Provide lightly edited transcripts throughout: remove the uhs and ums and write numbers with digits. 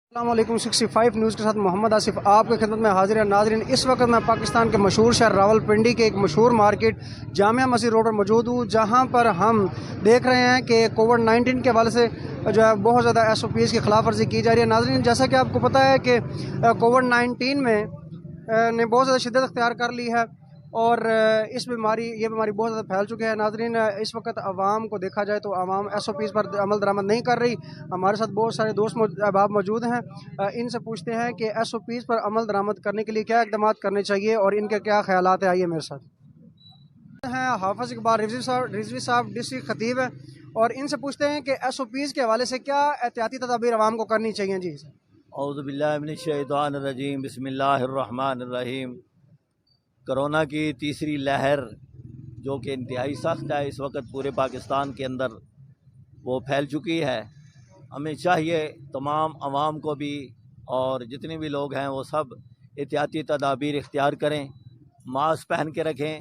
अस्सलामुअलैकुम 65 न्यूज़ के साथ मोहम्मद आसिफ आपके खिदमत में हाजिर है। नाज़रीन, इस वक्त मैं पाकिस्तान के मशहूर शहर रावलपिंडी के एक मशहूर मार्केट जामिया मस्जिद रोड पर मौजूद हूँ, जहाँ पर हम देख रहे हैं कि कोविड-19 के हवाले से जो है बहुत ज़्यादा SOPs की खिलाफ वर्जी की जा रही है। नाज़रीन, जैसा कि आपको पता है कि कोविड-19 ने बहुत ज़्यादा शिद्दत अख्तियार कर ली है और ये बीमारी बहुत ज़्यादा फैल चुकी है। नाज़रीन, इस वक्त आवाम को देखा जाए तो आवाम SOPs पर अमल दरामद नहीं कर रही। हमारे साथ बहुत सारे दोस्त अहबाब मौजूद हैं। इनसे पूछते हैं कि SOPs पर अमल दरामद करने के लिए क्या इक़दाम करने चाहिए और इनके क्या ख्यालात हैं। आइए मेरे साथ हैं हाफ़िज़ इकबाल रिजवी साहब डिस्ट्रिक्ट खतीब है, और इनसे पूछते हैं कि SOPs के हवाले से क्या एहतियाती तदाबीर आवाम को करनी चाहिए। जी सर। औज़ु बिल्लाहि मिनश शैतानिर रजीम, बिस्मिल्लाहिर रहमानिर रहीम। कोरोना की तीसरी लहर जो कि इंतहाई सख्त है, इस वक्त पूरे पाकिस्तान के अंदर वो फैल चुकी है। हमें चाहिए तमाम आवाम को भी और जितने भी लोग हैं वो सब एहतियाती तदाबीर इख्तियार करें, मास्क पहन के रखें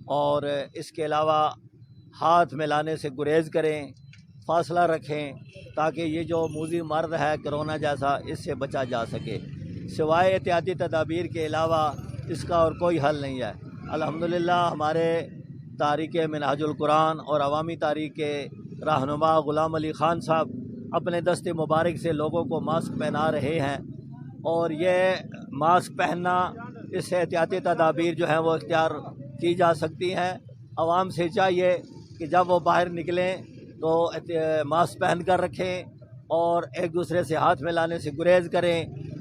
और इसके अलावा हाथ मिलाने से गुरेज करें, फासला रखें, ताकि ये जो मूज़ी मर्द है कोरोना जैसा, इससे बचा जा सके। सिवाय एहतियाती तदाबीर के अलावा इसका और कोई हल नहीं है। अल्हम्दुलिल्लाह हमारे तारीक़ मिनहाजुल कुरान और अवामी तारीख़ के रहनुमा ग़ुलाम अली ख़ान साहब अपने दस्ते मुबारक से लोगों को मास्क पहना रहे हैं, और ये मास्क पहनना, इससे एहतियाती तदाबीर जो हैं वो इख्तियार की जा सकती हैं। आवाम से चाहिए कि जब वो बाहर निकलें तो मास्क पहन कर रखें और एक दूसरे से हाथ मिलाने से गुरेज करें,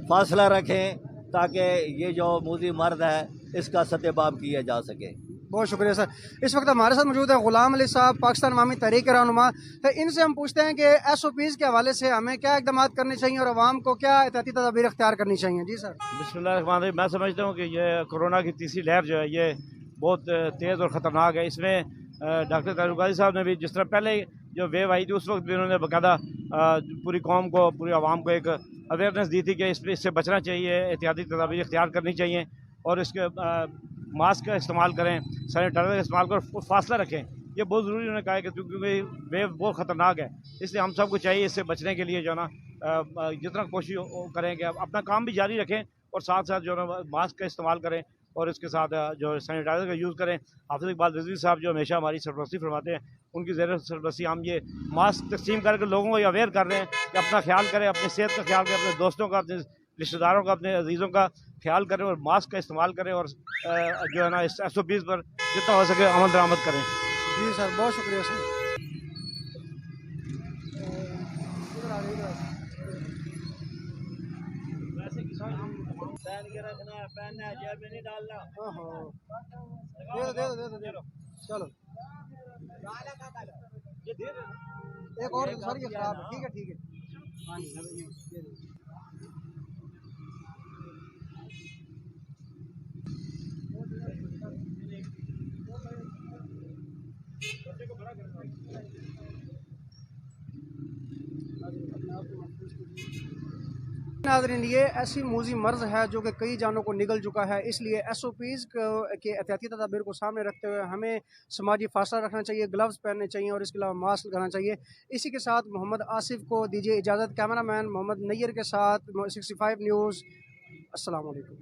फासला रखें, ताकि ये जो मूज़ी मर्द है इसका सत्याबाब किया जा सके। बहुत शुक्रिया सर। इस वक्त हमारे साथ मौजूद है ग़ुलाम अली साहब, पाकिस्तान अवामी तहरीक के रहनुमा। तो इनसे हम पूछते हैं कि SOPs के हवाले से हमें क्या इक़दाम करने चाहिए और आवाम को क्या एहतियाती तदाबीर इख्तियार करनी चाहिए। जी सर। बिस्मिल्लाहिर्रहमानिर्रहीम। मैं समझता हूँ कि ये कोरोना की तीसरी लहर जो है ये बहुत तेज़ और ख़तरनाक है। इसमें डॉक्टर तारुकाजी साहब ने भी, जिस तरह पहले जो वेव आई थी उस वक्त भी उन्होंने बाकायदा पूरी कौम को, पूरी आवाम को एक अवेयरनेस दी थी कि इससे बचना चाहिए, एहतियाती तदाबीर इख्तियार करनी चाहिए और इसके मास्क का इस्तेमाल करें, सैनिटाइज़र का इस्तेमाल करें, फासला रखें। ये बहुत ज़रूरी उन्होंने कहा है कि क्योंकि वेव बहुत ख़तरनाक है, इसलिए हम सबको चाहिए इससे बचने के लिए जो है ना जितना कोशिश करें कि अपना काम भी जारी रखें और साथ साथ जो है ना मास्क का इस्तेमाल करें और इसके साथ जो सैनिटाइज़र का यूज़ करें। हाफ़िज़ इकबाल रिज़वी साहब जो हमेशा हमारी सरपरस्ती फरमाते हैं, उनकी ज़ेर सरपरस्ती हम ये मास्क तक़सीम करके लोगों को ये अवेयर कर रहे हैं कि अपना ख्याल करें, अपनी सेहत का ख्याल करें, अपने दोस्तों का, अपने रिश्तेदारों का, अपने अजीज़ों का ख्याल करें और मास्क का इस्तेमाल करें और जो है ना इस SOPs पर जितना हो सके अमल दरामद करें। जी सर, बहुत शुक्रिया सर। पहन के रखना है, पहनना है, जेब में नहीं डालना। दे दो। चलो एक और सर, ये खराब है। ठीक है। हाँ जी, दे दो। नाज़रीन, ये ऐसी मूज़ी मर्ज़ है जो कि कई जानों को निगल चुका है, इसलिए SOPs के एहतियाती तदाबीर को सामने रखते हुए हमें समाजी फासला रखना चाहिए, ग्लव्स पहनने चाहिए और इसके अलावा मास्क लगाना चाहिए। इसी के साथ मोहम्मद आसिफ को दीजिए इजाज़त। कैमरामैन मोहम्मद नैयर के साथ 65 न्यूज़। अस्सलाम वालेकुम।